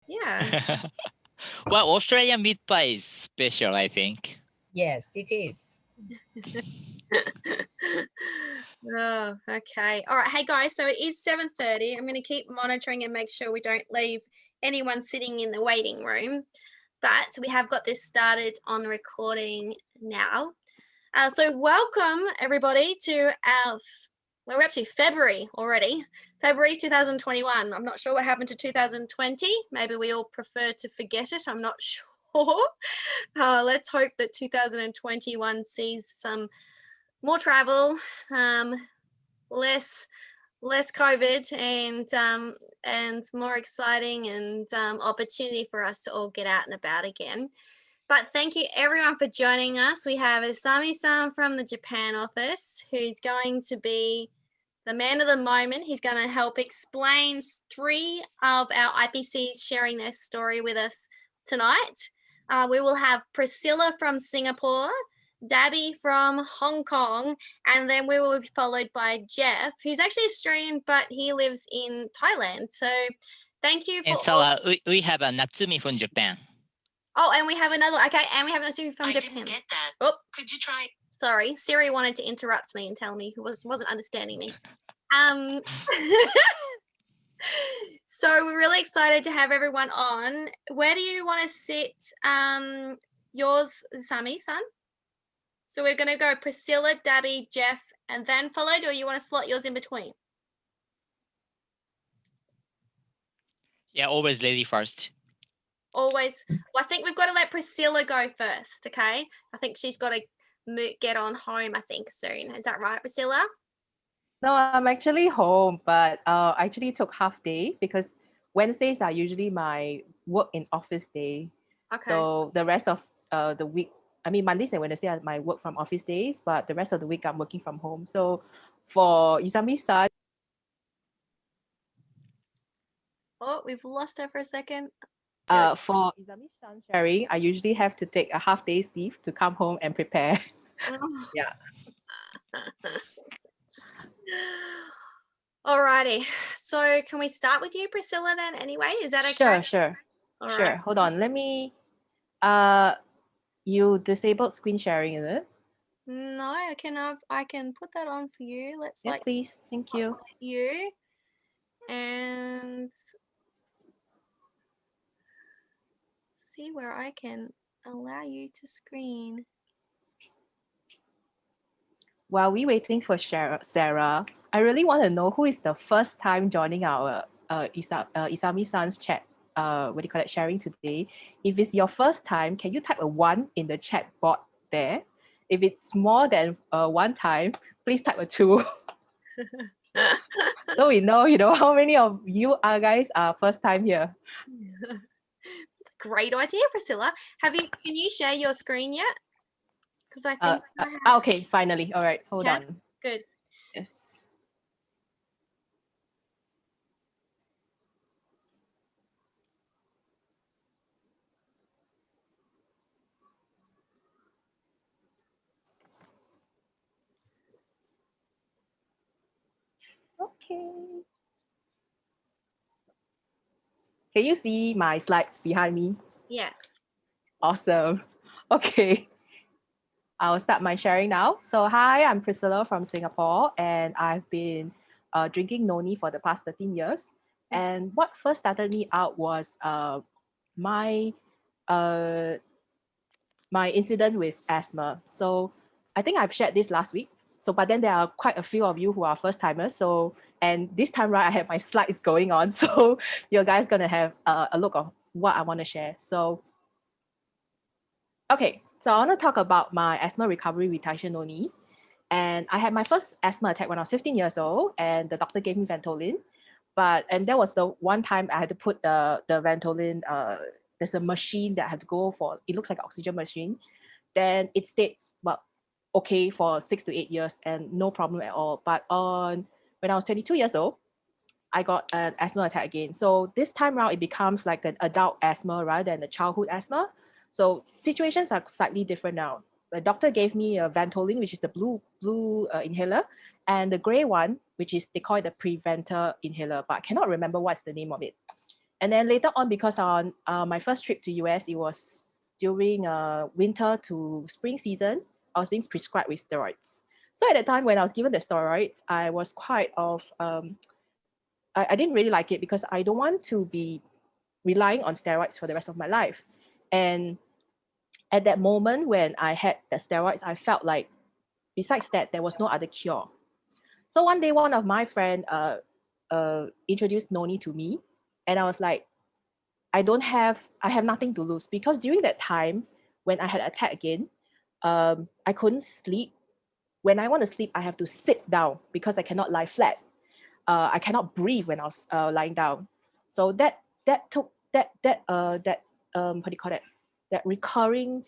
Yeah. Well, Australian meat pie is special, I think. Yes, it is. Oh, okay. All right. Hey guys, so it is 7:30. I'm going to keep monitoring and make sure we don't leave anyone sitting in the waiting room. But we have got this started on recording now. So welcome everybody to our we're up to February already. February 2021. I'm not sure what happened to 2020. Maybe we all prefer to forget it. I'm not sure. Let's hope that 2021 sees some more travel, less COVID, and more exciting and opportunity for us to all get out and about again. But thank you everyone for joining us. We have Isami-san from the Japan office, who's going to be the man of the moment. He's going to help explain 3 of our IPCs sharing their story with us tonight. We will have Priscilla from Singapore, Dabby from Hong Kong, and then we will be followed by Jeff, who's actually Australian, but he lives in Thailand. So thank you. And so we have a Natsumi from Japan. Oh, and we have another, okay, and we have Natsumi from Japan. I didn't get that. Oh, Could you try? Sorry, Siri wanted to interrupt me and tell me who wasn't understanding me. So we're really excited to have everyone on. Where do you want to sit? Yours, Isami-san? So we're going to go Priscilla, Dabby, Jeff, and then followed, or you want to slot yours in between? Yeah, always lady first. Always. Well, I think we've got to let Priscilla go first, okay? I think she's got to get on home, I think, soon. Is that right, Priscilla? No, I'm actually home, but I actually took half day because Wednesdays are usually my work in office day. Okay. So the rest of the week, I mean, Mondays and Wednesdays are my work from office days, but the rest of the week I'm working from home. So for Isami-san, Oh, we've lost her for a second. for Isami-san sharing, I usually have to take a half day's leave to come home and prepare. Yeah. Alrighty. So can we start with you, Priscilla, then anyway? Is that okay? Sure. All Sure. right. Hold on. Let me you disabled screen sharing, is it? No, I can put that on for you. Let's Yes, please. Thank you. You and see where I can allow you to screen. While we waiting for Sarah, I really want to know who is the first time joining our Isami-san's chat, what do you call it, sharing today. If it's your first time, can you type a 1 in the chat box there? If it's more than 1 time, please type a 2. So we know, how many of you guys are first time here. That's a great idea, Priscilla. Can you share your screen yet? Because I think okay, finally. All right, hold on. Good. Yes. Okay. Can you see my slides behind me? Yes. Awesome. Okay. I'll start my sharing now. So hi, I'm Priscilla from Singapore, and I've been drinking Noni for the past 13 years. And what first started me out was my my incident with asthma. So I think I've shared this last week. So, but then there are quite a few of you who are first timers. So, and this time right, I have my slides going on. So you guys gonna have a look of what I want to share. So, okay, so I want to talk about my asthma recovery with Noni. And I had my first asthma attack when I was 15 years old, and the doctor gave me Ventolin. And that was the one time I had to put the Ventolin. There's a machine that I had to go for. It looks like an oxygen machine. Then it stayed okay for 6 to 8 years and no problem at all. But when I was 22 years old, I got an asthma attack again. So this time around, it becomes like an adult asthma rather than a childhood asthma. So situations are slightly different now. The doctor gave me a Ventolin, which is the blue inhaler, and the gray one, which is they call it the preventer inhaler, but I cannot remember what's the name of it. And then later on, because on my first trip to US, it was during winter to spring season, I was being prescribed with steroids. So at the time when I was given the steroids, I was quite of, I didn't really like it because I don't want to be relying on steroids for the rest of my life. And at that moment when I had the steroids, I felt like besides that, there was no other cure. So one day, one of my friend introduced Noni to me, and I was like, I have nothing to lose, because during that time when I had an attack again, I couldn't sleep. When I want to sleep, I have to sit down because I cannot lie flat. I cannot breathe when I was lying down. So that took that what do you call it? That recurring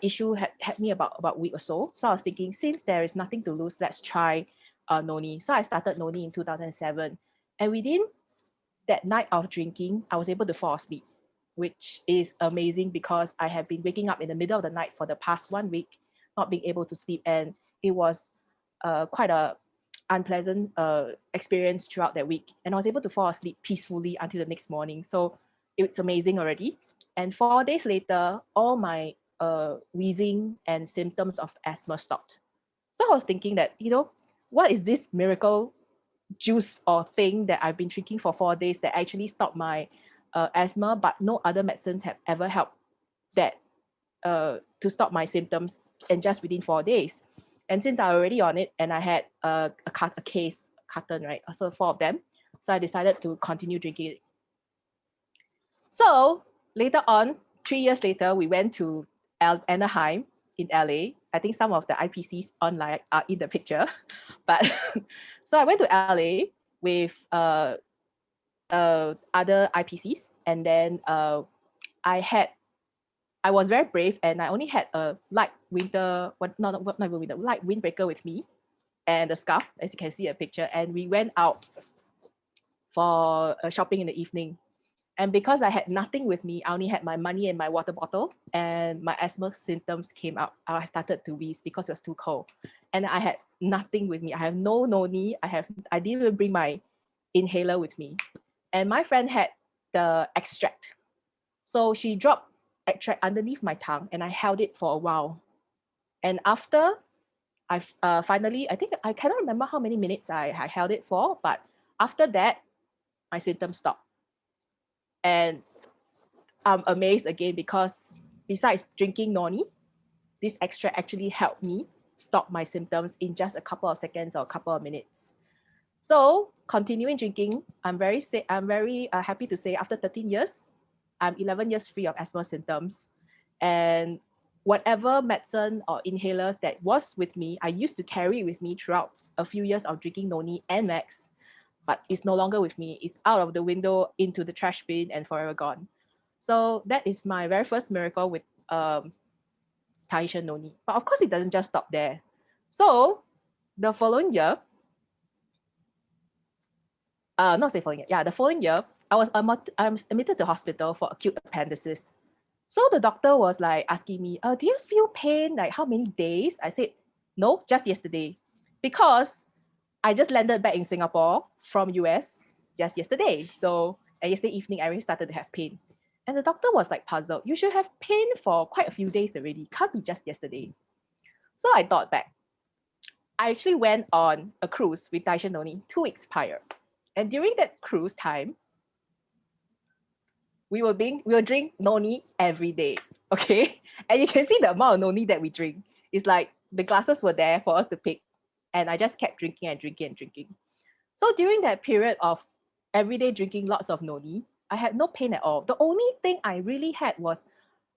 issue had me about a week or so. So I was thinking, since there is nothing to lose, let's try Noni. So I started Noni in 2007, and within that night of drinking, I was able to fall asleep, which is amazing because I have been waking up in the middle of the night for the past 1 week, not being able to sleep, and it was quite a unpleasant experience throughout that week. And I was able to fall asleep peacefully until the next morning. So it's amazing already. And 4 days later, all my wheezing and symptoms of asthma stopped. So I was thinking that, what is this miracle juice or thing that I've been drinking for 4 days that actually stopped my asthma, but no other medicines have ever helped that to stop my symptoms, and just within 4 days. And since I already on it, and I had a carton, right? So 4 of them. So I decided to continue drinking it. So later on, 3 years later, we went to Anaheim in LA. I think some of the IPCs online are in the picture. But so I went to LA with other IPCs, and then I was very brave, and I only had a light winter, not even winter, light windbreaker with me, and a scarf, as you can see a picture. And we went out for shopping in the evening. And because I had nothing with me, I only had my money and my water bottle, and my asthma symptoms came up. I started to wheeze because it was too cold. And I had nothing with me. I have no Noni. I didn't even bring my inhaler with me. And my friend had the extract. So she dropped extract underneath my tongue, and I held it for a while. And after I finally, I think I cannot remember how many minutes I held it for, but after that, my symptoms stopped. And I'm amazed again because besides drinking Noni, this extract actually helped me stop my symptoms in just a couple of seconds or a couple of minutes. So continuing drinking, I'm very happy to say after 13 years, I'm 11 years free of asthma symptoms. And whatever medicine or inhalers that was with me, I used to carry with me throughout a few years of drinking Noni and Max, but it's no longer with me. It's out of the window, into the trash bin, and forever gone. So that is my very first miracle with Tahitian Noni. But of course, it doesn't just stop there. So the following year, the following year, I was admitted to hospital for acute appendicitis. So the doctor was like asking me, do you feel pain? Like how many days? I said, no, just yesterday. Because I just landed back in Singapore from US just yesterday. So yesterday evening, I already started to have pain. And the doctor was like puzzled. You should have pain for quite a few days already. Can't be just yesterday. So I thought back. I actually went on a cruise with Tahitian Noni 2 weeks prior. And during that cruise time, we will drink Noni every day. Okay. And you can see the amount of Noni that we drink. It's like the glasses were there for us to pick. And I just kept drinking and drinking and drinking. So during that period of everyday drinking lots of Noni, I had no pain at all. The only thing I really had was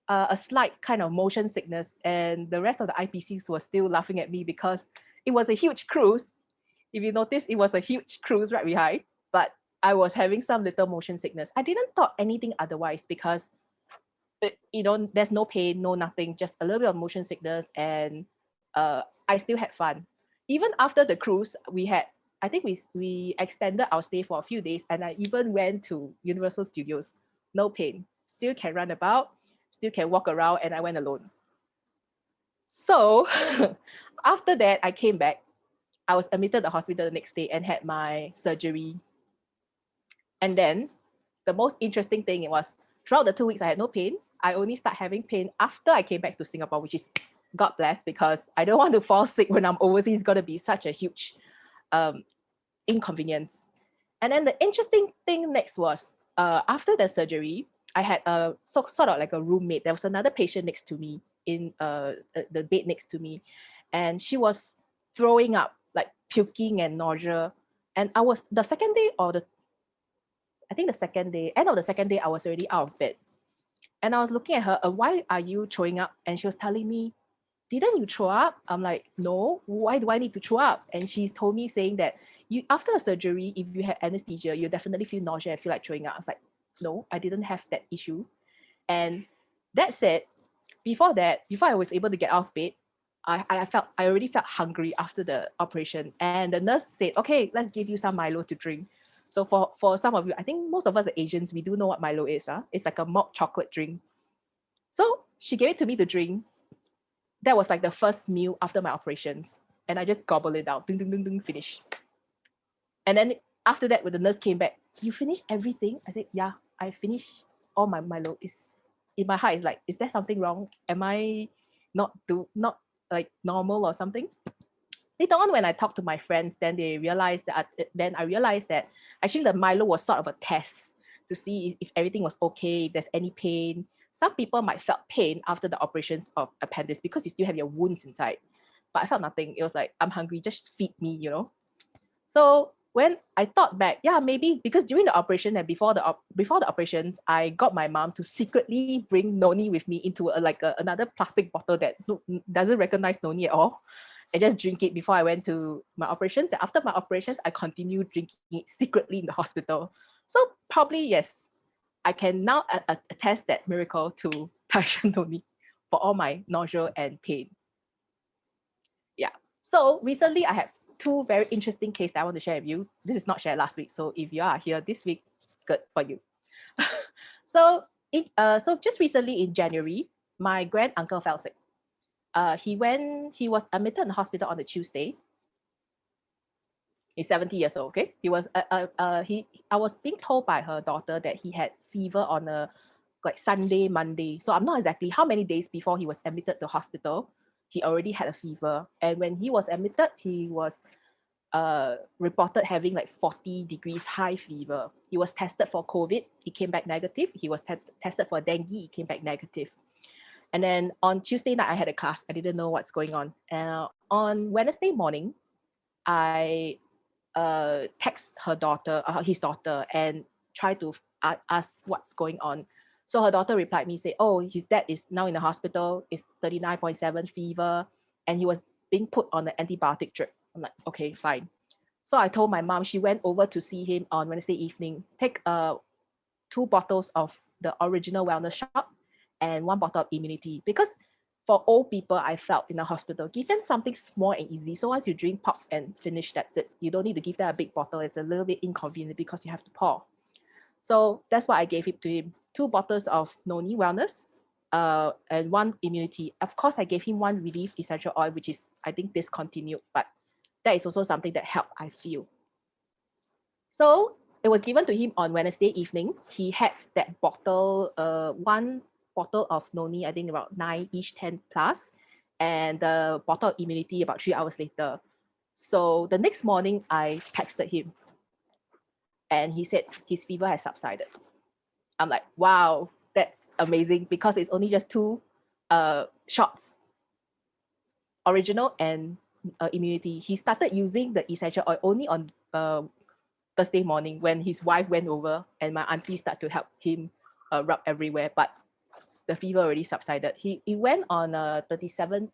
a slight kind of motion sickness, and the rest of the IPCs were still laughing at me because it was a huge cruise. If you notice, it was a huge cruise right behind, but I was having some little motion sickness. I didn't thought anything otherwise because, there's no pain, no nothing, just a little bit of motion sickness, and I still had fun. Even after the cruise, I think we extended our stay for a few days, and I even went to Universal Studios. No pain, still can run about, still can walk around, and I went alone. So after that, I came back. I was admitted to the hospital the next day and had my surgery. And then the most interesting thing was throughout the 2 weeks I had no pain. I only start having pain after I came back to Singapore, which is God bless, because I don't want to fall sick when I'm overseas. It's going to be such a huge inconvenience. And then the interesting thing next was after the surgery, I had a sort of like a roommate. There was another patient next to me in the bed next to me, and she was throwing up, like puking and nausea. And I was the second day or I think the second day, end of the second day, I was already out of bed. And I was looking at her, why are you throwing up? And she was telling me, didn't you throw up? I'm like, no, why do I need to throw up? And she told me saying that after a surgery, if you have anesthesia, you definitely feel nausea and feel like throwing up. I was like, no, I didn't have that issue. And that said, before I was able to get out of bed, I already felt hungry after the operation. And the nurse said, okay, let's give you some Milo to drink. So for some of you, I think most of us are Asians, we do know what Milo is. It's like a malt chocolate drink. So she gave it to me to drink. That was like the first meal after my operations. And I just gobbled it down. Ding, ding, ding, ding, finish. And then after that, when the nurse came back, you finished everything? I said, yeah, I finished all my Milo. In my heart, it's like, is there something wrong? Am I not like normal or something? Later on, when I talked to my friends, then I realized that actually the Milo was sort of a test to see if everything was okay, if there's any pain. Some people might felt pain after the operations of appendix because you still have your wounds inside. But I felt nothing. It was like, I'm hungry, just feed me, So when I thought back, yeah, maybe because during the operation and before the operations, I got my mom to secretly bring Noni with me into another plastic bottle that doesn't recognize Noni at all, and just drink it before I went to my operations. And after my operations, I continued drinking it secretly in the hospital. So probably yes, I can now attest that miracle to Taishan Noni for all my nausea and pain. Yeah. So recently I have two very interesting cases that I want to share with you. This is not shared last week, so if you are here this week, good for you. So just recently in January, my grand uncle fell sick. He was admitted in the hospital on a Tuesday. He's 70 years old. Okay, I was being told by her daughter that he had fever on a Sunday, Monday. So I'm not exactly how many days before he was admitted to hospital. He already had a fever, and when he was admitted, he was reported having 40 degrees high fever. He was tested for COVID. He came back negative. He was tested for dengue. He came back negative. And then on Tuesday night, I had a class. I didn't know what's going on. And on Wednesday morning, I text his daughter, and try to ask what's going on. So her daughter replied me, say, oh, his dad is now in the hospital. It's 39.7 fever, and he was being put on an antibiotic drip. I'm like, okay, fine. So I told my mom. She went over to see him on Wednesday evening. Take 2 bottles of the original wellness shop and 1 bottle of immunity, because for old people, I felt in the hospital, give them something small and easy. So once you drink, pop and finish, that's it. You don't need to give them a big bottle. It's a little bit inconvenient because you have to pour. So that's what I gave it to him. 2 bottles of Noni Wellness and 1 immunity. Of course, I gave him 1 relief essential oil, which is, I think, discontinued, but that is also something that helped, I feel. So it was given to him on Wednesday evening. He had that bottle, 1 bottle of Noni, I think about 9-ish, 10 plus, and the bottle of immunity about 3 hours later. So the next morning, I texted him, and he said his fever has subsided. I'm like, wow, that's amazing, because it's only just 2 shots, original and immunity. He started using the essential oil only on Thursday morning when his wife went over, and my auntie started to help him rub everywhere, but the fever already subsided. He went on 37,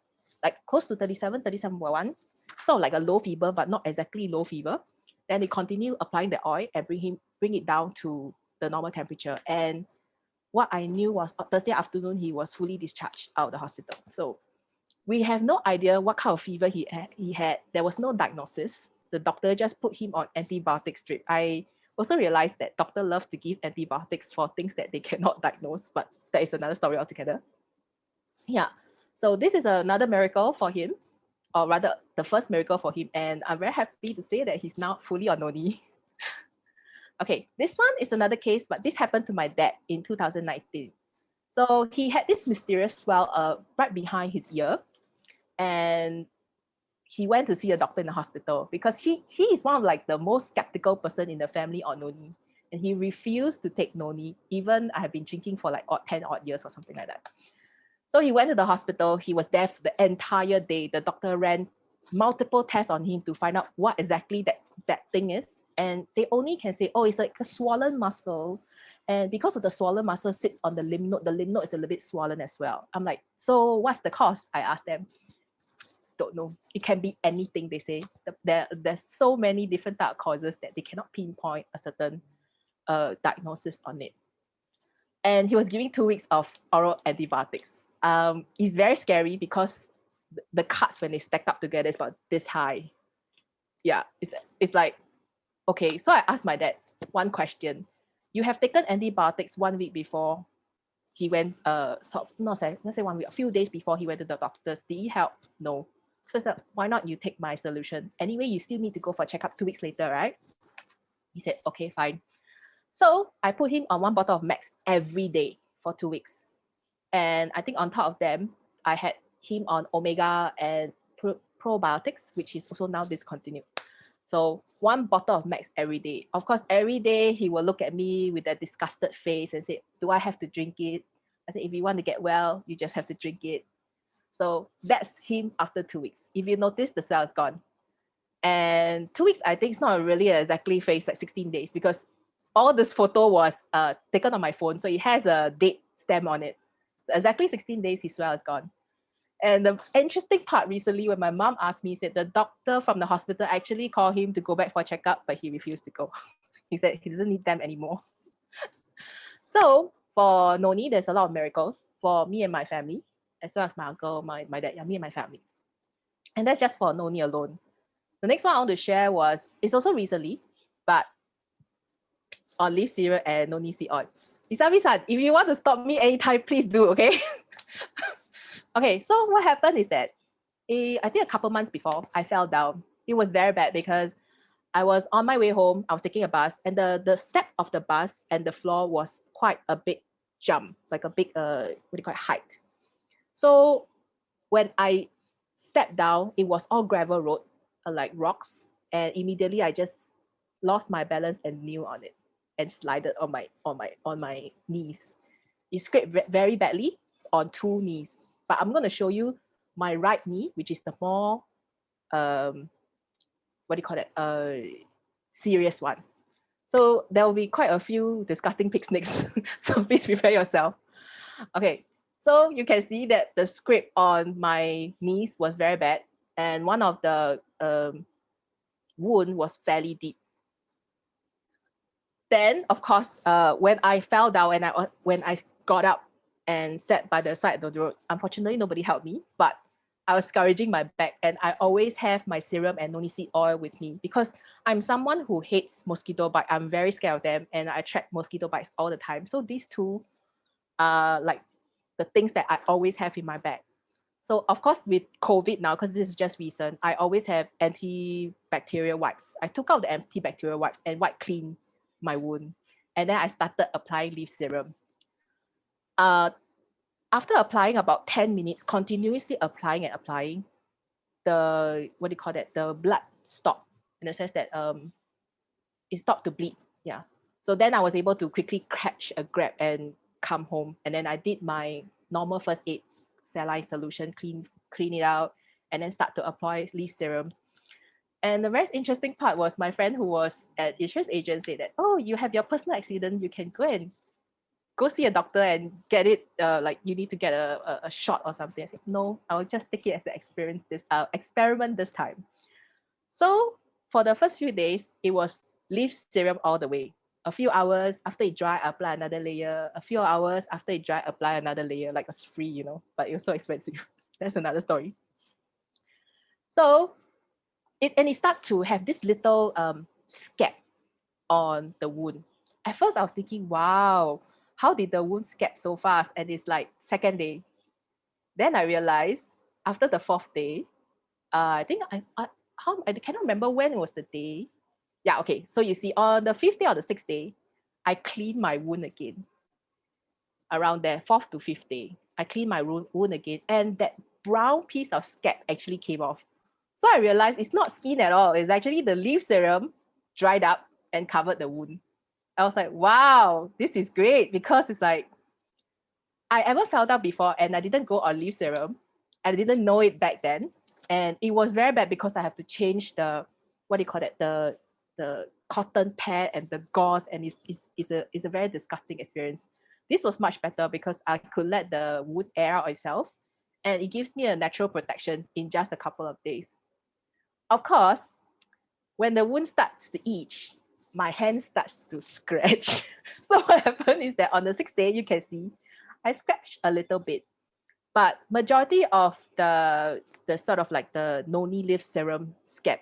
close to 37.1, sort of like a low fever, but not exactly low fever. Then he continued applying the oil and bring it down to the normal temperature. And what I knew was Thursday afternoon, he was fully discharged out of the hospital. So we have no idea what kind of fever he had. There was no diagnosis. The doctor just put him on antibiotic strip. I also realized that doctors love to give antibiotics for things that they cannot diagnose, but that is another story altogether. Yeah, so this is another miracle for him, or rather the first miracle for him, and I'm very happy to say that he's now fully on Noni. Okay, this one is another case, but this happened to my dad in 2019. So he had this mysterious swell right behind his ear, and he went to see a doctor in the hospital because he is one of like the most skeptical person in the family on Noni, and he refused to take Noni. Even I have been drinking for like 10 odd years or something like that. So he went to the hospital. He was there for the entire day. The doctor ran multiple tests on him to find out what exactly that thing is, and they only can say, oh, it's like a swollen muscle. And because of the swollen muscle sits on the lymph node is a little bit swollen as well. I'm like, so what's the cause? I asked them. Don't know. It can be anything, they say. There's so many different type of causes that they cannot pinpoint a certain diagnosis on it. And he was giving 2 weeks of oral antibiotics. It's very scary because the cuts when they stack up together is about this high. Yeah, it's like, okay. So I asked my dad one question. You have taken antibiotics 1 week before he went, let's say 1 week, a few days before he went to the doctors. Did he help? No. So I said, why not you take my solution? Anyway, you still need to go for a checkup 2 weeks later, right? He said, okay, fine. So I put him on 1 bottle of Max every day for 2 weeks. And I think on top of them, I had him on omega and probiotics, which is also now discontinued. So 1 bottle of Max every day. Of course, every day he will look at me with a disgusted face and say, do I have to drink it? I said, if you want to get well, you just have to drink it. So that's him after 2 weeks. If you notice, the cell is gone. And 2 weeks, I think it's not really exactly phase, like 16 days, because all this photo was taken on my phone. So it has a date stamp on it. So exactly 16 days, his swell is gone. And the interesting part recently, when my mom asked me, said the doctor from the hospital actually called him to go back for a checkup, but he refused to go. He said he doesn't need them anymore. So for Noni, there's a lot of miracles for me and my family, as well as my uncle, my dad, me and my family. And that's just for Noni alone. The next one I want to share it's also recently, but on leaf cereal and Noni seed oil. Isami-san, if you want to stop me anytime, please do, okay? Okay, so what happened is that I think a couple months before, I fell down. It was very bad because I was on my way home, I was taking a bus, and the step of the bus and the floor was quite a big jump, like a big, what do you call it, height. So when I stepped down, it was all gravel road, like rocks, and immediately I just lost my balance and kneel on it and slided on my knees. It scraped very badly on 2 knees. But I'm going to show you my right knee, which is the more what do you call it? Serious one. So there will be quite a few disgusting pigs next. So please prepare yourself. Okay, so you can see that the scrape on my knees was very bad, and one of the wound was fairly deep. Then, of course, when I fell down and when I got up and sat by the side of the road, unfortunately, nobody helped me, but I was scourging my back, and I always have my serum and Noni seed oil with me because I'm someone who hates mosquito bite. I'm very scared of them, and I track mosquito bites all the time. So these two are like the things that I always have in my bag. So of course, with COVID now, because this is just recent, I always have antibacterial wipes. I took out the antibacterial wipes and wipe clean my wound. And then I started applying leaf serum. After applying about 10 minutes, continuously applying and applying, the blood stopped in the sense that it stopped to bleed. Yeah. So then I was able to quickly catch a grab and come home. And then I did my normal first aid saline solution, clean it out, and then start to apply leaf serum. And the very interesting part was my friend who was at insurance agent said that, oh, you have your personal accident, you can go see a doctor and get it, like you need to get a shot or something. I said, no, I'll just take it as an experiment this time. So for the first few days, it was leaf serum all the way. A few hours after it dry, apply another layer. A few hours after it dry, apply another layer. Like it's free, but it was so expensive. That's another story. So it started to have this little scab on the wound. At first, I was thinking, wow, how did the wound scab so fast? And it's like second day. Then I realized after the 4th day, I think I cannot remember when was the day, Yeah, okay. So you see, on the 5th day or the 6th day, I cleaned my wound again. Around there, 4th to 5th day, I cleaned my wound again, and that brown piece of scab actually came off. So I realized it's not skin at all. It's actually the leaf serum dried up and covered the wound. I was like, wow, this is great, because it's like, I ever fell out before and I didn't go on leaf serum. I didn't know it back then. And it was very bad because I have to change the, what do you call it, the cotton pad and the gauze, and it's a very disgusting experience. This was much better because I could let the wound air out itself, and it gives me a natural protection in just a couple of days. Of course, when the wound starts to itch, my hand starts to scratch. So what happened is that on the 6th day, you can see I scratched a little bit, but majority of the sort of like the Noni leaf serum scab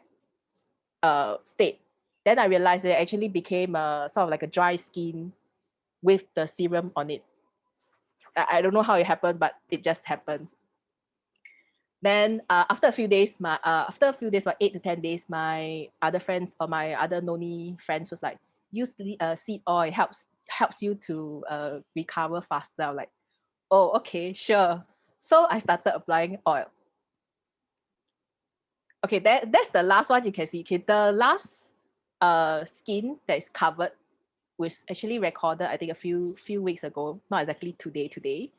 state. Then I realized it actually became a sort of like a dry skin with the serum on it. I don't know how it happened, but it just happened. Then after a few days, about 8 to 10 days, my other friends or my other Noni friends was like, use seed oil, helps you to recover faster. I'm like, oh, okay, sure. So I started applying oil. Okay, that's the last one you can see. Okay, the last skin that is covered was actually recorded, I think, a few weeks ago, not exactly today.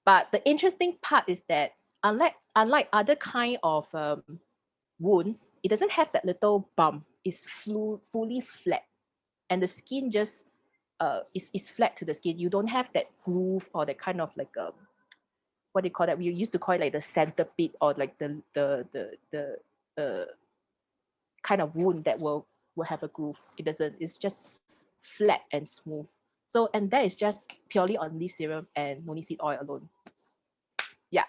But the interesting part is that unlike other kind of wounds, it doesn't have that little bump. It's fully flat, and the skin just is flat to the skin. You don't have that groove or that kind of like what do you call that? We used to call it like the centipede, or like the kind of wound that will have a groove. It doesn't. It's just flat and smooth. So, and that is just purely on leaf serum and Noni seed oil alone. Yeah.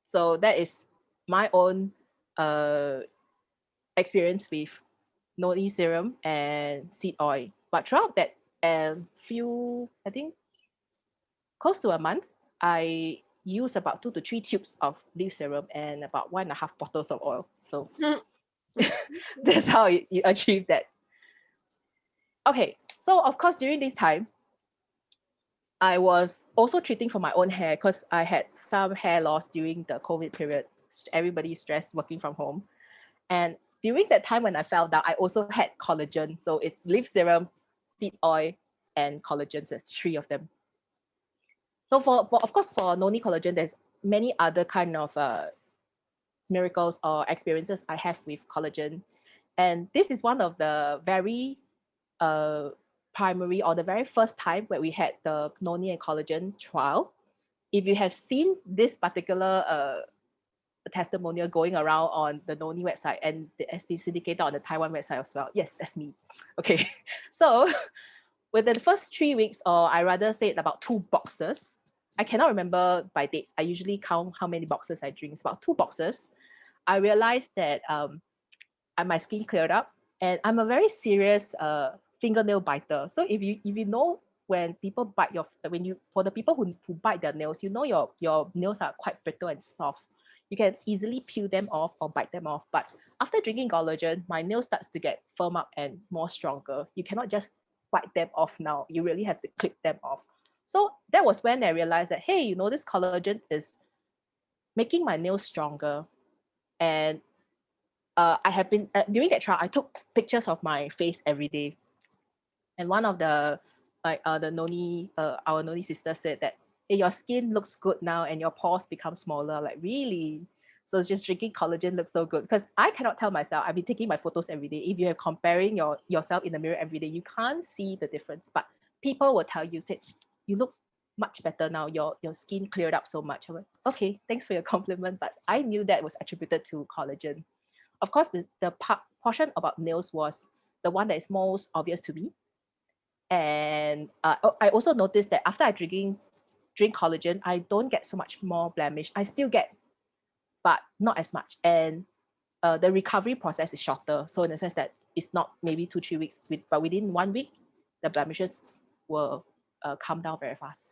So that is my own experience with Noni serum and seed oil. But throughout that few, I think, close to a month, I use about 2 to 3 tubes of leaf serum and about 1.5 bottles of oil. So that's how you achieve that. Okay, so of course, during this time, I was also treating for my own hair because I had some hair loss during the COVID period. Everybody's stressed working from home. And during that time when I fell down, I also had collagen. So it's leaf serum, seed oil, and collagen. So it's 3 of them. So for of course, for Noni collagen, there's many other kind of miracles or experiences I have with collagen. And this is one of the very primary, or the very first time where we had the Noni and collagen trial. If you have seen this particular testimonial going around on the Noni website, and as they syndicated on the Taiwan website as well. Yes, that's me. Okay, so within the first 3 weeks, or I rather say about 2 boxes, I cannot remember by dates. I usually count how many boxes I drink. It's about 2 boxes. I realized that my skin cleared up, and I'm a very serious fingernail biter. So if you know, when people bite for the people who bite their nails, you know your nails are quite brittle and soft. You can easily peel them off or bite them off. But after drinking collagen, my nail starts to get firm up and more stronger. You cannot just bite them off now. You really have to clip them off. So that was when I realized that, hey, this collagen is making my nails stronger. And I have been during that trial, I took pictures of my face every day. And one of the the Noni, our Noni sister said that, hey, your skin looks good now and your pores become smaller. Like, really? So just drinking collagen looks so good, because I cannot tell myself. I've been taking my photos every day. If you are comparing yourself in the mirror every day, you can't see the difference. But people will tell you, say, you look much better now. Your skin cleared up so much. I'm like, okay, thanks for your compliment. But I knew that was attributed to collagen. Of course, the portion about nails was the one that is most obvious to me. And I also noticed that after I drink collagen, I don't get so much more blemish. I still get, but not as much. And the recovery process is shorter. So in the sense that it's not maybe 2-3 weeks, but within 1 week, the blemishes will come down very fast.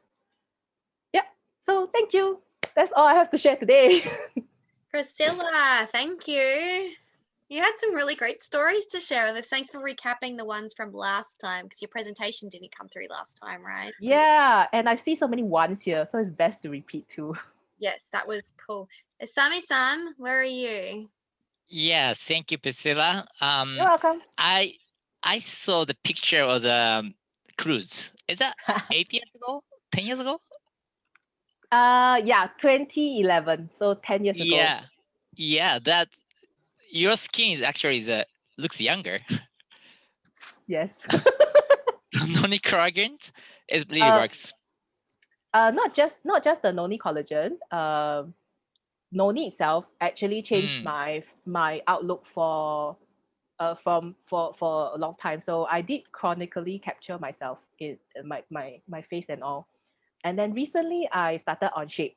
Yeah. So thank you. That's all I have to share today. Priscilla, thank you. You had some really great stories to share with us. Thanks for recapping the ones from last time because your presentation didn't come through last time, right? So, Yeah, and I see so many ones here, so it's best to repeat too. yes, that was cool. Isami-san, where are you? Yes, thank you, Priscilla. You're welcome. I saw the picture of the cruise. Is that 8 years ago? 10 years ago? Yeah, 2011, so 10 years ago. Yeah, that your skin is actually looks younger. Yes. Noni collagen it really works. Not just the Noni collagen. Noni itself actually changed my outlook for a long time. So I did chronically capture myself in my face and all. And then recently I started on shape.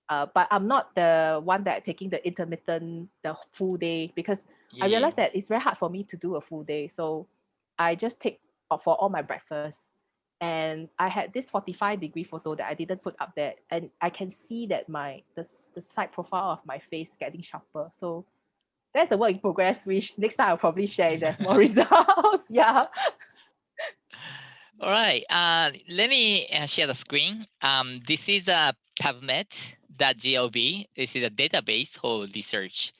But I'm not the one that taking the intermittent, the full day, because I realized that it's very hard for me to do a full day. So I just take for all my breakfast. And I had this 45-degree photo that I didn't put up there. And I can see that the side profile of my face getting sharper. So that's the work in progress, which next time I'll probably share if there's more results. Yeah. All right. Let me share the screen. This is a PubMed.gov. This is a database for research.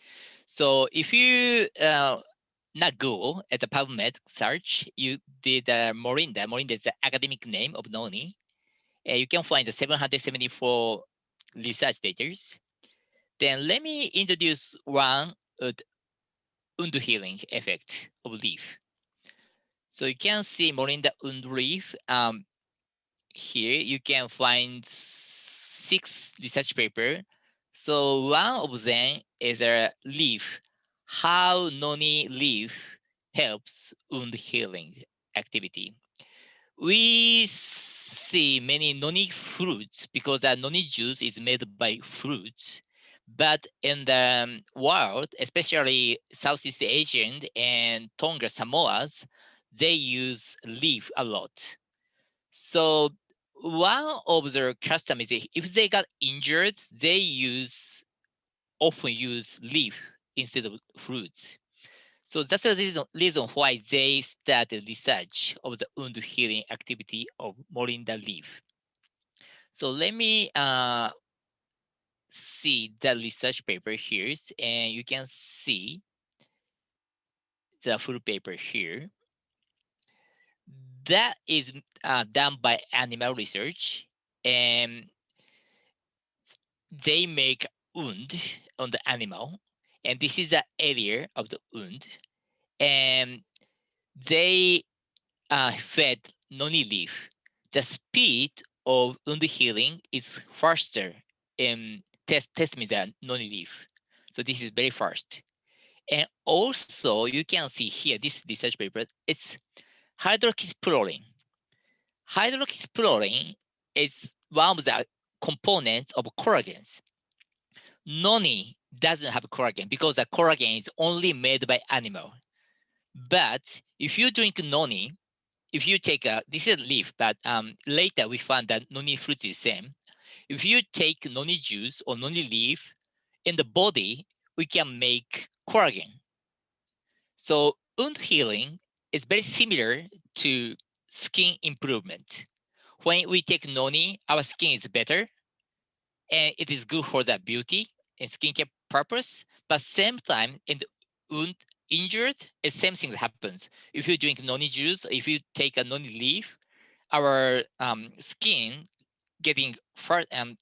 So if you not Google as a PubMed search, you did Morinda. Morinda is the academic name of Noni. You can find the 774 research data. Then let me introduce one wound healing effect of leaf. So you can see Morinda wound leaf. Here you can find 6 research papers. So one of them is a leaf, how Noni leaf helps wound healing activity. We see many Noni fruits because Noni juice is made by fruits. But in the world, especially Southeast Asian and Tonga Samoas, they use leaf a lot. So one of their customers, if they got injured, they often use leaf instead of fruits. So that's the reason why they started research of the wound healing activity of morinda leaf. So let me see the research paper here, and you can see the full paper here. That is done by animal research, and they make wound on the animal, and this is the area of the wound, and they fed noni leaf. The speed of wound healing is faster in testimony than noni leaf. So this is very fast. And also you can see here, this research paper, it's hydroxychloroquine. Hydroxychloroquine is one of the components of collagens. Noni doesn't have collagen because the collagen is only made by animal. But if you drink noni, if you take this is a leaf, but later we found that noni fruit is the same. If you take noni juice or noni leaf in the body, we can make collagen. So wound healing is very similar to skin improvement. When we take noni, our skin is better, and it is good for the beauty and skincare purpose. But same time, in the wound injured, the same thing happens. If you drink noni juice, if you take a noni leaf, our skin getting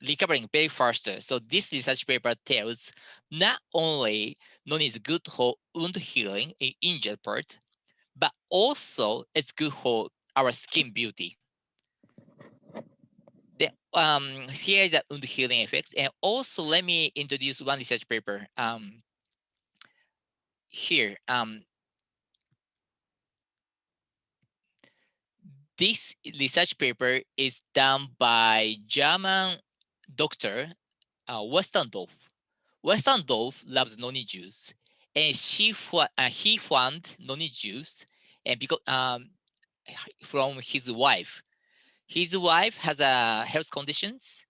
recovering very faster. So this research paper tells not only noni is good for wound healing in injured part, but also it's good for our skin beauty. Here is the wound healing effect. And also let me introduce one research paper here. This research paper is done by German doctor Westerndorf. Westerndorf loves noni juice, and he found noni juice, and because from his wife. His wife has health conditions,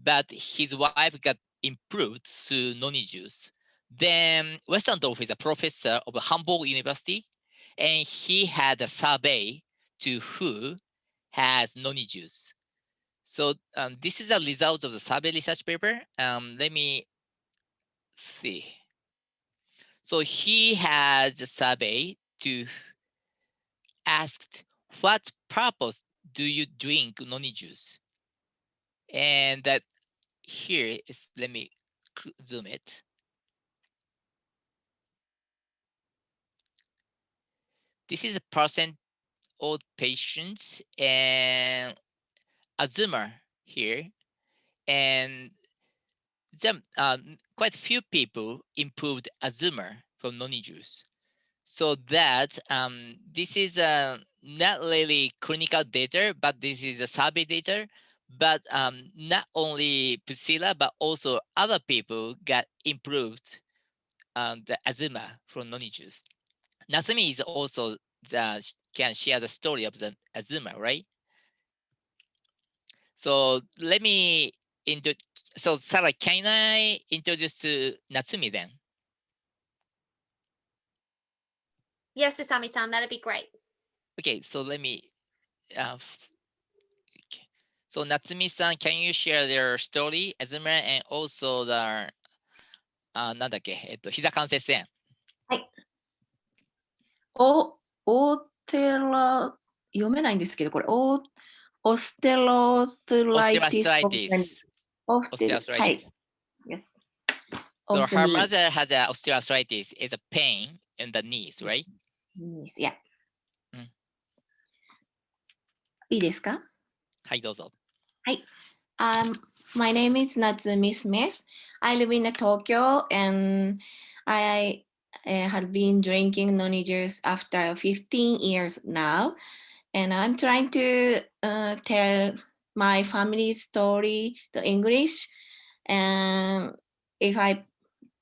but his wife got improved through noni juice. Then Westendorf is a professor of Hamburg University, and he had a survey to who has noni juice. So this is a result of the survey research paper. Let me see. So he has a survey to asked, what purpose do you drink noni juice? And that here is, let me zoom it. This is a percent old patients and asthma here, and quite few people improved asthma from noni juice. So that this is not really clinical data, but this is a survey data. But not only Priscilla, but also other people got improved the asthma from noni juice. Natsumi is also can share the story of the asthma, right? So let me so Sarah, can I introduce to Natsumi then? Yes, Isami-san, that'd be great. Okay, so let me. Okay. So Natsumi-san, can you share their story, asthma, and also the なんだっけ、膝関節炎。オーテラ、読めないんですけど、これ、オステロスライティス。 Osteoarthritis. はい。Yes. So Of the her knee. mother has a osteoarthritis, is a pain in the knees, right? Yeah. うん。いいですか？はい、どうぞ。はい。My name is Natsumi Smith. I live in Tokyo and I have been drinking noni juice after 15 years now. And I'm trying to tell my family story, the English. And if I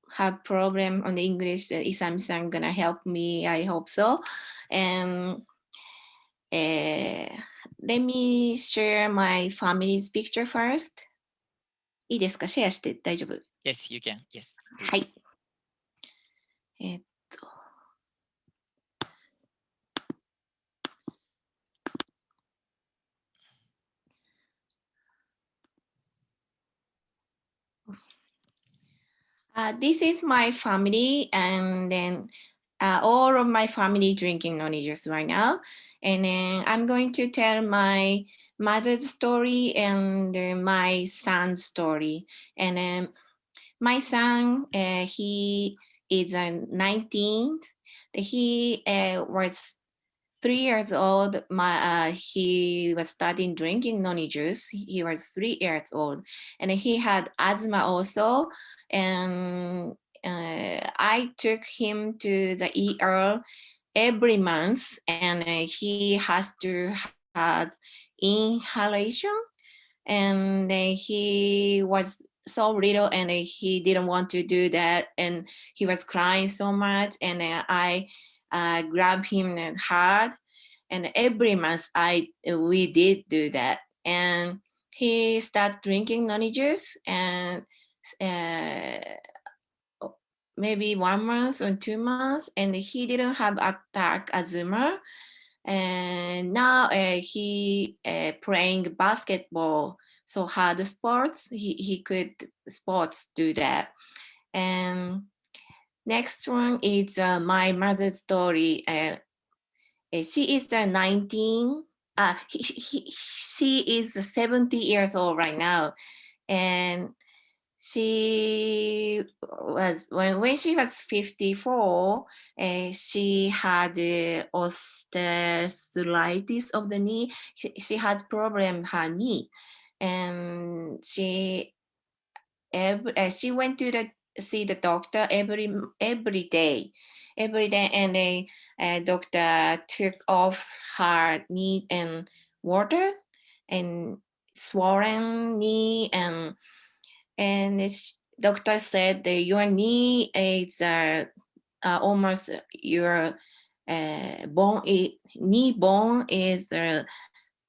have problem on the English, Isami-san gonna help me. I hope so. And let me share my family's picture first. いいですか？シェアして大丈夫？ Yes, you can. Yes. はい。This is my family, and then all of my family drinking noni juice right now. And then I'm going to tell my mother's story and my son's story. And then my son, he is 19. He was 3 years old. He was starting drinking noni juice. He was 3 years old, and he had asthma also. And I took him to the ER every month, and he has to have inhalation. And he was so little, and he didn't want to do that, and he was crying so much. And I grabbed him hard, and every month we did do that. And he started drinking noni juice, and maybe 1 month or 2 months, and he didn't have attack asthma. And now he playing basketball, so hard sports. He could sports do that. And next one is my mother's story. She is 19. She is 70 years old right now, and she was when she was 54. She had osteoarthritis of the knee. She had problem her knee, and she went to see the doctor every day, and the doctor took off her knee and water and swollen knee, and doctor said that your knee is almost your knee bone is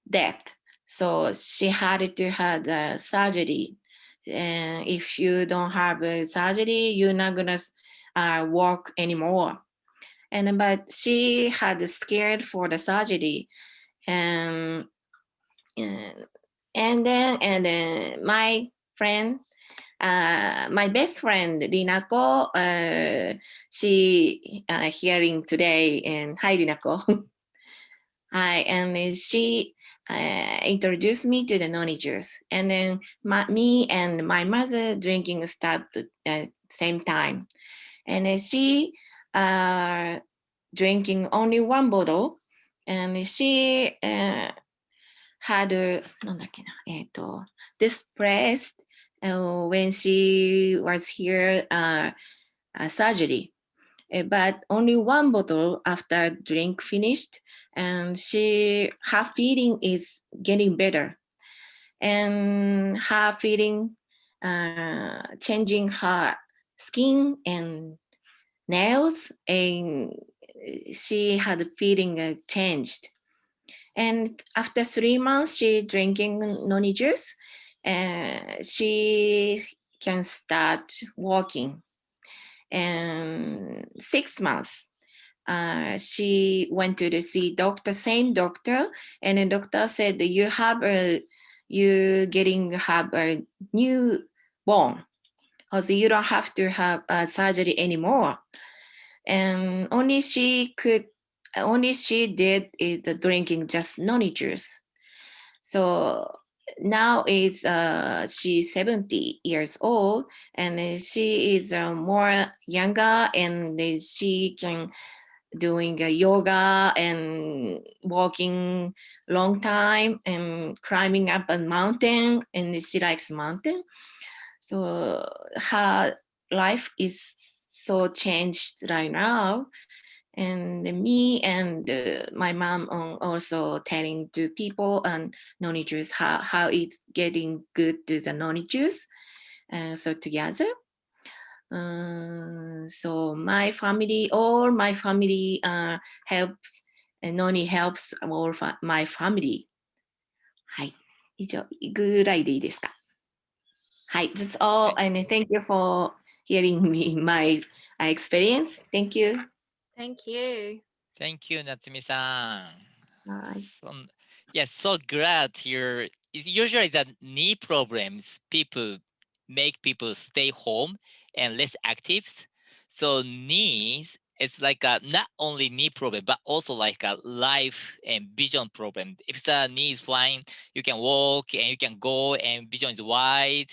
dead, so she had to have the surgery if you don't have a surgery, you're not gonna walk anymore. But she had scared for the surgery, and then my friend, my best friend Rinako, she hearing today, and hi Rinako. Hi, and she introduced me to the noni juice, and then me and my mother drinking started at same time, and then she drinking only one bottle, and she had depressed when she was here surgery. But only one bottle after drink finished, and her feeling is getting better, and her feeling changing her skin and nails, and she had feeling changed. And after 3 months, she drinking noni juice, and she can start walking. And 6 months, she went to see doctor, same doctor, and the doctor said that you getting have a new bone, because you don't have to have surgery anymore. And only she did is the drinking just noni juice. So now she's 70 years old, and she is more younger, and she can doing yoga and walking long time and climbing up a mountain, and she likes mountain. So her life is so changed right now. And me and my mom also telling to people and noni juice how it's getting good to the noni juice. So together. So all my family helps, and Noni helps all my family. はい。以上ぐらいでいいですか？はい。That's all. And thank you for hearing me, my experience. Thank you. Thank you. Thank you, Natsumi-san. Bye. Yes, so glad you're. It's usually the knee problems make people stay home and less active. So knees, it's like not only knee problem, but also like a life and vision problem. If the knee is fine, you can walk and you can go and vision is wide.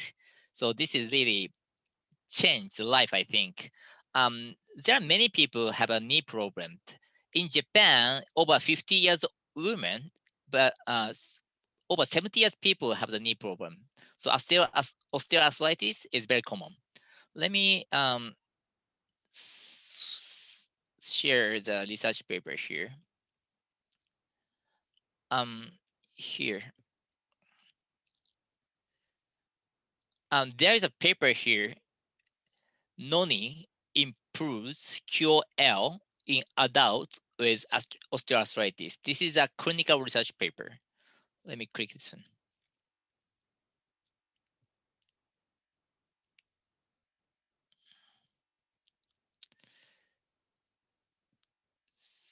So this is really changed life, I think. There are many people have a knee problem. In Japan, over 50 years women, but over 70 years people have the knee problem. So osteoarthritis is very common. Let me share the research paper here. Here. There is a paper here. Noni improves QL in adults with osteoarthritis. This is a clinical research paper. Let me click this one.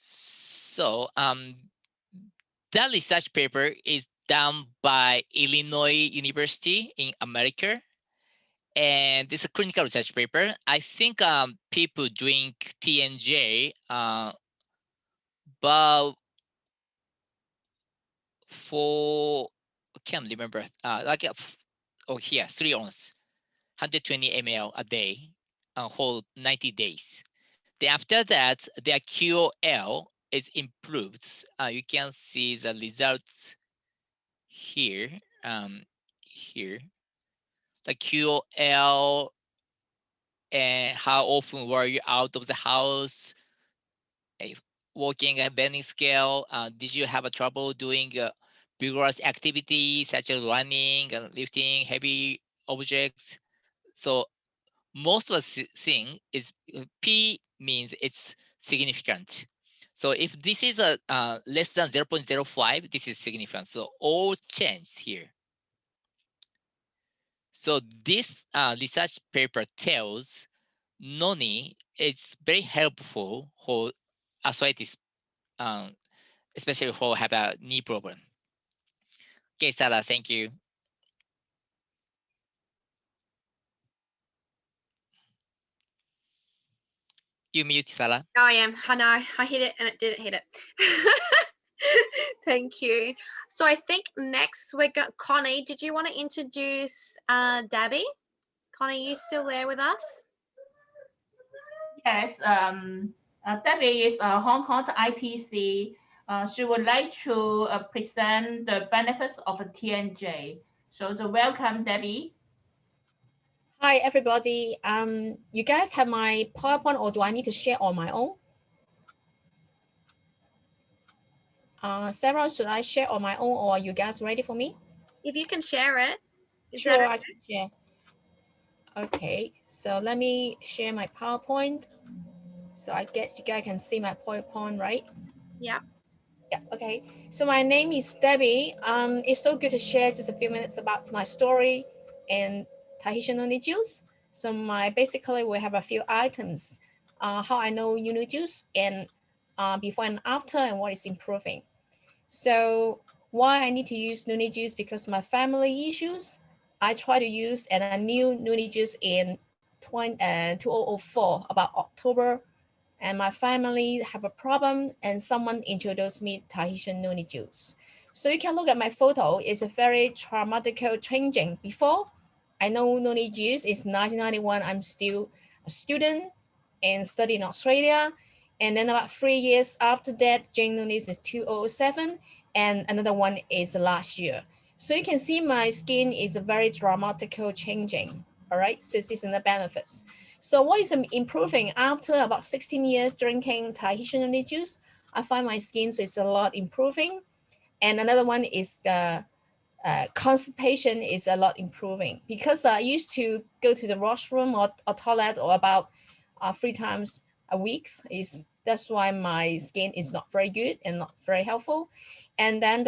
So that research paper is done by Illinois University in America. And this is a clinical research paper. I think people drink TNJ but for, I can't remember, here, 3 ounces, 120 ml a day, whole 90 days. Then after that, their QOL is improved. You can see the results here. Here, the QOL and how often were you out of the house, walking a bending scale. Did you have a trouble doing vigorous activities such as running and lifting heavy objects? So most of the thing is P means it's significant. So if this is a less than 0.05, this is significant. So all changed here. So this research paper tells Noni is very helpful for arthritis, especially for have a knee problem. Okay, Sarah, thank you. You mute, Sarah. Oh, I am. I know. I hit it and it didn't hit it. Thank you. So I think next we got Connie. Did you want to introduce Dabby? Connie, you still there with us? Yes, Debbie is a Hong Kong IPC. She would like to present the benefits of a TNJ. So welcome, Debbie. Hi, everybody. You guys have my PowerPoint, or do I need to share on my own? Sarah, should I share on my own, or are you guys ready for me? If you can share it. Is Sure, that I can share. Okay, so let me share my PowerPoint. So I guess you guys can see my PowerPoint, right? Yeah. Yeah, okay. So my name is Debbie. It's so good to share just a few minutes about my story and Tahitian Noni juice. So basically we have a few items. How I know Noni juice and before and after and what is improving. So why I need to use Noni juice, because my family issues, I try to use and I knew Noni juice in 2004, about October, and my family have a problem and someone introduced me Tahitian Noni juice. So you can look at my photo. It's a very traumatic changing. Before I know Noni juice is 1991. I'm still a student and study in Australia. And then about 3 years after that, Jane Noni is 2007 and another one is last year. So you can see my skin is very dramatic changing. All right, so this is the benefits. So what is improving after about 16 years drinking Tahitian Noni juice? I find my skin is a lot improving. And another one is the constipation is a lot improving, because I used to go to the washroom or toilet or about 3 times a week. That's why my skin is not very good and not very helpful. And then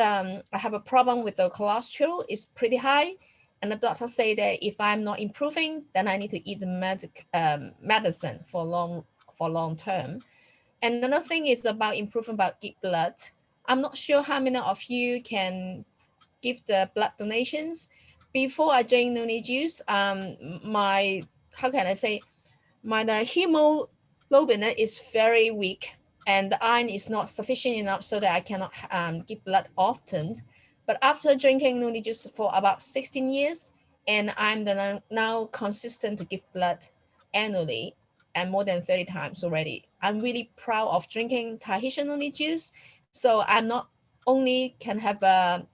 I have a problem with the cholesterol. It's pretty high. And the doctor say that if I'm not improving, then I need to eat the medicine for long term. And another thing is about improving about give blood. I'm not sure how many of you can give the blood donations. Before I drink Noni juice, my, how can I say, my hemoglobin is very weak and the iron is not sufficient enough so that I cannot give blood often. But after drinking Noni juice for about 16 years, and I'm now consistent to give blood annually and more than 30 times already. I'm really proud of drinking Tahitian Noni juice. So I'm not only can have a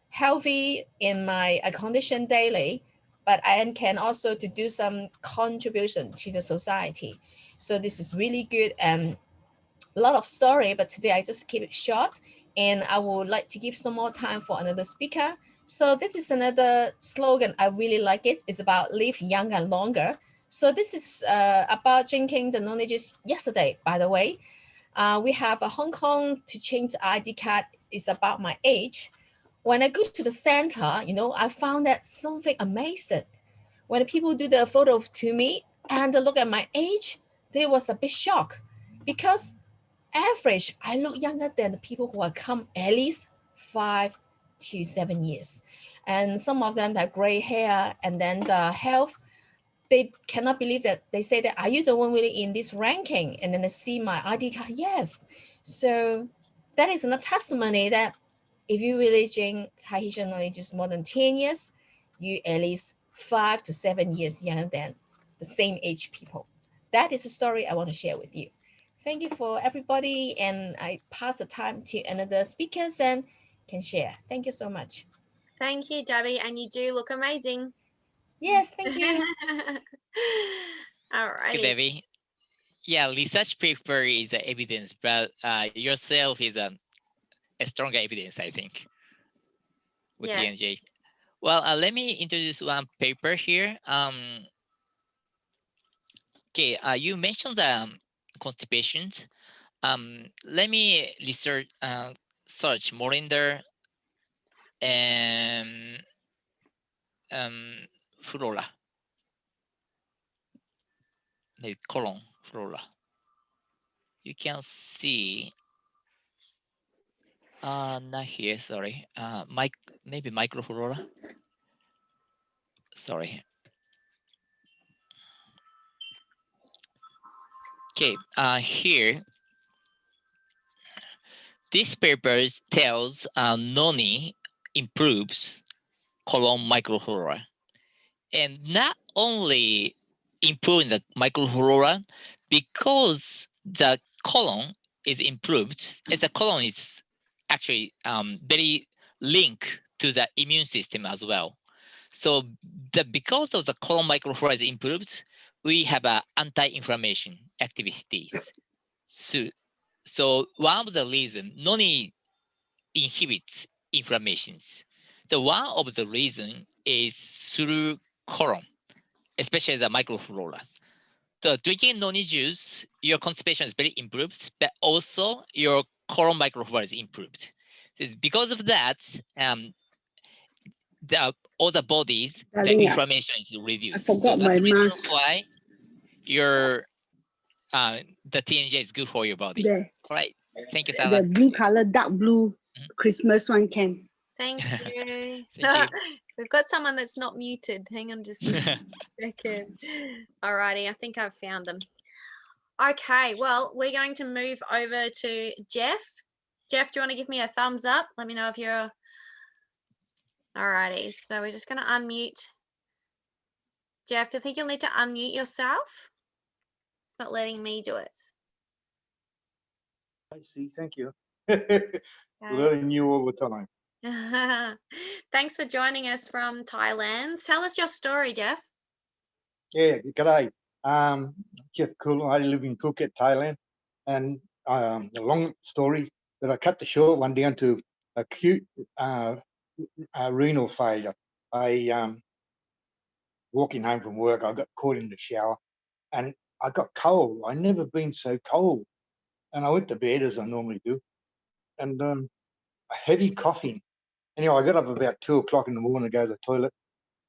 healthy in my condition daily, but I can also to do some contribution to the society. So this is really good and a lot of story, but today I just keep it short and I would like to give some more time for another speaker. So this is another slogan. I really like it. It's about live young and longer. So this is about drinking the Noni juice yesterday, by the way. We have a Hong Kong to change the ID card is about my age. When I go to the center, I found that something amazing. When people do the photo to me and they look at my age, they was a bit shocked, because average, I look younger than the people who are come at least 5 to 7 years. And some of them have gray hair, and then the health, they cannot believe that. They say that, are you the one really in this ranking? And then they see my ID card, yes. So that is a testimony that if you really drink Tahitian Noni just more than 10 years, you at least 5 to 7 years younger than the same age people. That is a story I want to share with you. Thank you for everybody. And I pass the time to another speakers and can share. Thank you so much. Thank you, Debbie. And you do look amazing. Yes, thank you. All Okay, righty. Debbie. Yeah, research paper is evidence, but yourself is a stronger evidence, I think, with Yeah. TNJ. Well, let me introduce one paper here. Okay, you mentioned constipations. Let me research, search Morinder and flora. Maybe colon flora. You can see, not here, sorry. Maybe microflora. Sorry. Okay, here, this paper tells Noni improves colon microflora. And not only improving the microflora, because the colon is improved, as the colon is actually very linked to the immune system as well. So because of the colon microflora is improved, we have anti-inflammation activities. So one of the reasons Noni inhibits inflammations. So one of the reason is through colon, especially the microflora. So drinking Noni juice, your constipation is very improved, but also your colon microflora is improved. It's because of that, all the bodies, the Darling, inflammation is reduced. I forgot so that's my the reason mask. why your the TNJ is good for your body. There, All right. Thank you, the Sarah. blue color, dark blue Christmas one can. Thank you. Thank We've got someone that's not muted. Hang on just a you. second. Alrighty, I think I've found them. Okay, well, we're going to move over to Jeff. Jeff, do you want to give me a thumbs up? Let me know if you're... Alrighty, so we're just going to unmute. Jeff, I think you'll need to unmute yourself. It's not letting me do it. I see. Thank you. Okay. Learning new all the time. Thanks for joining us from Thailand. Tell us your story, Jeff. Yeah, g'day. Jeff Cool. I live in Phuket, Thailand. And a long story, but I cut the short one down to acute renal failure. I walking home from work, I got caught in the shower and I got cold. I never been so cold. And I went to bed as I normally do. And a heavy coughing. Anyway, I got up about 2 o'clock in the morning to go to the toilet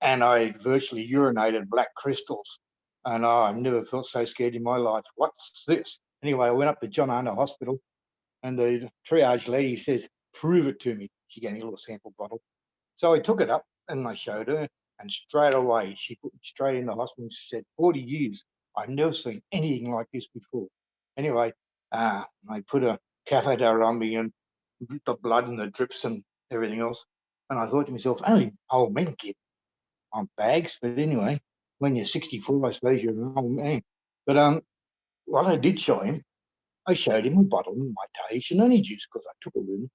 and I virtually urinated black crystals. And I've never felt so scared in my life. What's this? Anyway, I went up to John Hunter Hospital and the triage lady says, prove it to me. She gave me a little sample bottle. So I took it up and I showed her and straight away, she put me straight in the hospital and she said, 40 years, I've never seen anything like this before. Anyway, I put a catheter on me and the blood and the drips and everything else. And I thought to myself, only old men get on bags. But anyway, when you're 64, I suppose you're an old man. But what I did show him, I showed him a bottle of my Tahitian Noni juice because I took it with me.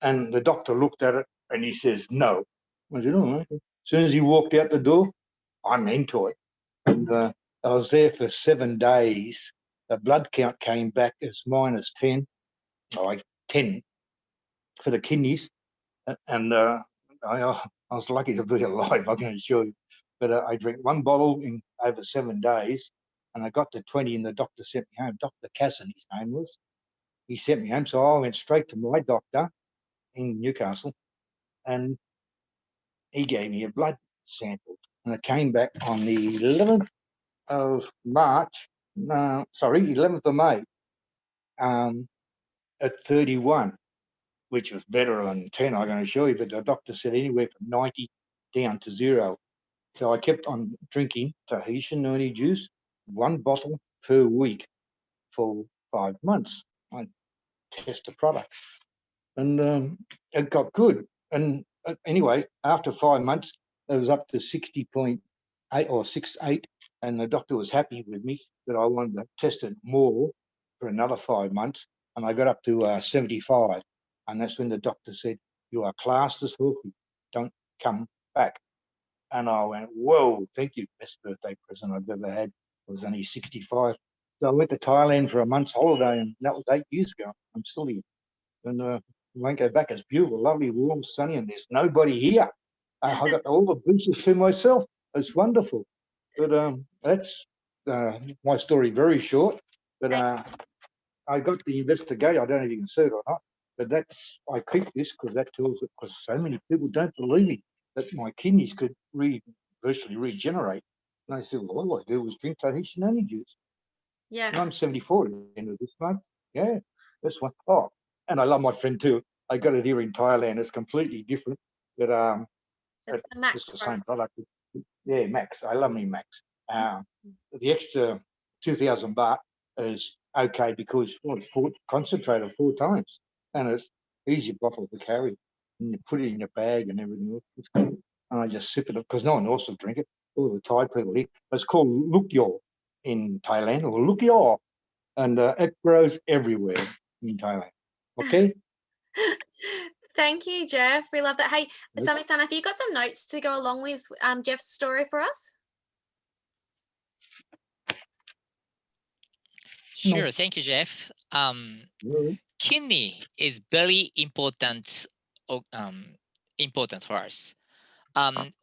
And the doctor looked at it and he says, no. I said, all right. As soon as he walked out the door, I'm into it. And I was there for 7 days. The blood count came back as -10, like 10 for the kidneys. And I was lucky to be alive, I can assure you. But I drank 1 bottle in over 7 days and I got to 20 and the doctor sent me home. Dr. Casson, his name was. He sent me home. So I went straight to my doctor in Newcastle and he gave me a blood sample. And it came back on the 11th of March, 11th of May at 31, which was better than 10, I can assure you. But the doctor said anywhere from 90 down to 0. So I kept on drinking Tahitian Noni juice, 1 bottle per week for 5 months. I test the product and it got good. And anyway, after 5 months, it was up to 60.8 or 68. And the doctor was happy with me that I wanted to test it more for another 5 months. And I got up to 75. And that's when the doctor said, you are classed as healthy. Don't come back. And I went, whoa, thank you. Best birthday present I've ever had. I was only 65. So I went to Thailand for a month's holiday, and that was 8 years ago. I'm still here. And I won't go back. It's beautiful, lovely, warm, sunny, and there's nobody here. I got all the beaches to myself. It's wonderful. But that's my story, very short. But I got the investigation. I don't know if you can see it or not. But that's, I keep this because that tells it, because so many people don't believe me, that my kidneys could virtually regenerate. And I said, well, all I do was drink Tahitian noni juice. Yeah. And I'm 74 at the end of this month. Yeah, this one. Oh, and I love my friend too. I got it here in Thailand. It's completely different, but It's the Max, it's the bro. same product. Yeah, Max. I love me Max. The extra 2,000 baht is okay because it's concentrated 4 times, and it's easy bottle to carry. And you put it in your bag and everything. It's good. And I just sip it up because no one else will drink it. All the Thai people eat. It's called lukyo in Thailand, or lukyo, and it grows everywhere in Thailand. Okay. Thank you, Jeff. We love that. Hey, Isami-san, have you got some notes to go along with Jeff's story for us? Sure. Thank you, Jeff. Kidney is very important for us.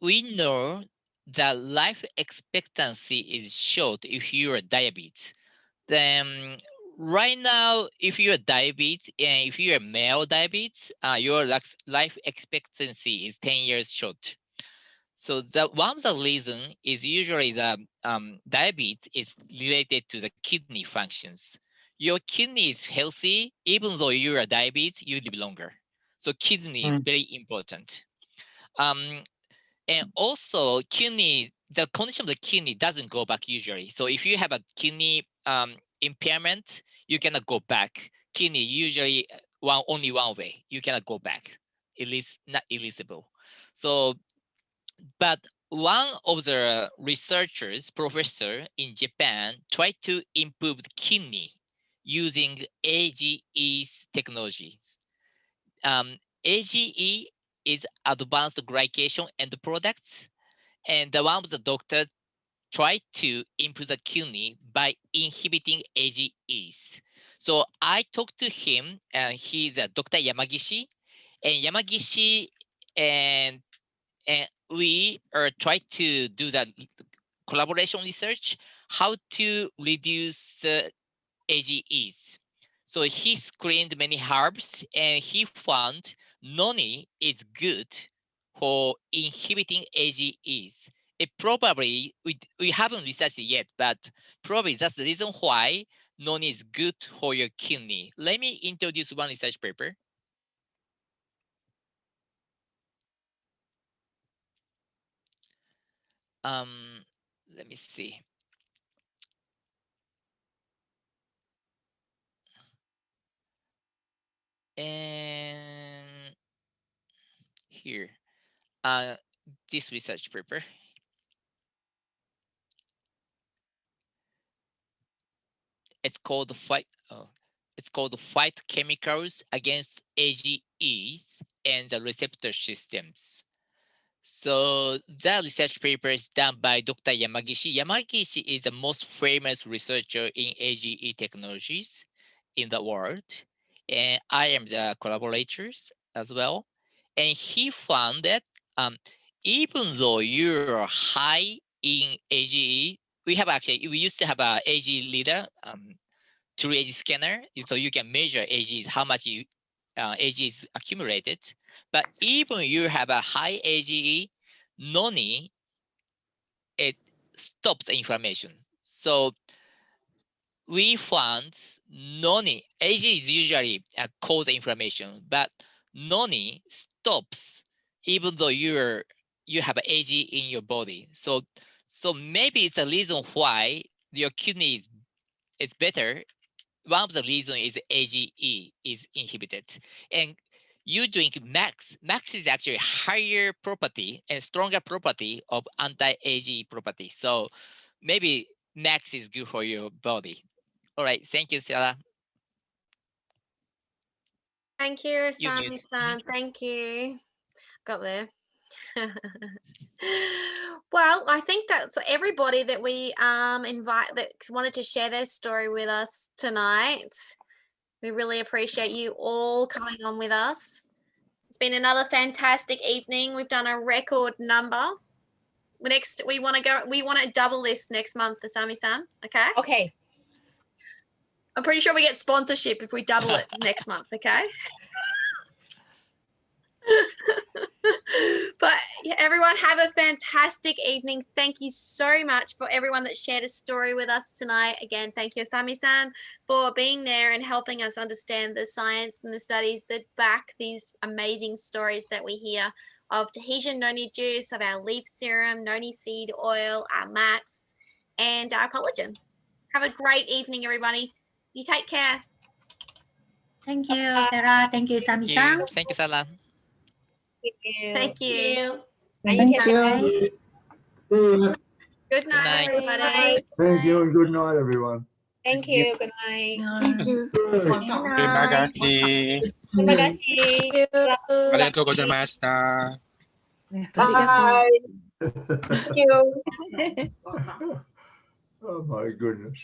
We know that life expectancy is short if you are diabetes. Then right now, if you're diabetes and if you're male diabetes, your life expectancy is 10 years short. So one of the reason is usually the diabetes is related to the kidney functions. Your kidney is healthy, even though you are diabetes, you live longer. So kidney is very important. And also the condition of the kidney doesn't go back usually. So if you have a kidney impairment, you cannot go back. Kidney usually only one way. You cannot go back. It is not irreversible. So, but one of the researchers, professor in Japan, tried to improve the kidney using AGE's technologies. AGE is advanced glycation end products, and the one of the doctor tried to improve the kidney by inhibiting AGEs. So I talked to him, he's Dr. Yamagishi, and Yamagishi and we are trying to do that collaboration research, how to reduce AGEs. So he screened many herbs and he found Noni is good for inhibiting AGEs. It probably, we haven't researched it yet, but probably that's the reason why Noni is good for your kidney. Let me introduce one research paper. Let me see. And here, this research paper. It's called fight. It's called fight chemicals against AGEs and the receptor systems. So that research paper is done by Dr. Yamagishi. Yamagishi is the most famous researcher in AGE technologies in the world. And I am the collaborators as well. And he found that even though you're high in AGE, we used to have a AGE leader, true AGE scanner. So you can measure AGEs, how much AGE is accumulated. But even you have a high AGE, Noni, it stops the inflammation. So we found Noni, AGE is usually cause inflammation, but Noni stops even though you have AGE in your body. So maybe it's a reason why your kidney is better. One of the reasons is AGE is inhibited. And you drink Max. Max is actually higher property and stronger property of anti-AGE property. So maybe Max is good for your body. All right, thank you, Sarah. Thank you, Isami-san. Thank you. Got there. Well, I think that's everybody that we invite that wanted to share their story with us tonight. We really appreciate you all coming on with us. It's been another fantastic evening. We've done a record number. We want to double this next month, Isami-san. Okay? Okay. I'm pretty sure we get sponsorship if we double it next month, okay? But yeah, everyone have a fantastic evening. Thank you so much for everyone that shared a story with us tonight. Again, thank you, Isami-san, for being there and helping us understand the science and the studies that back these amazing stories that we hear of Tahitian noni juice, of our leaf serum, noni seed oil, our max, and our collagen. Have a great evening, everybody. You take care. Thank you, Sarah. Thank you, Isami-san. Thank you, Sarah. Thank you. And Thank can- you. Good Good night, night. everybody. Thank you and good night, everyone. Thank you. Good night. Thank you. Good Terima night. kasih. Terima kasih. Arigatou gozaimashita. Bye. Thank you. Oh my goodness.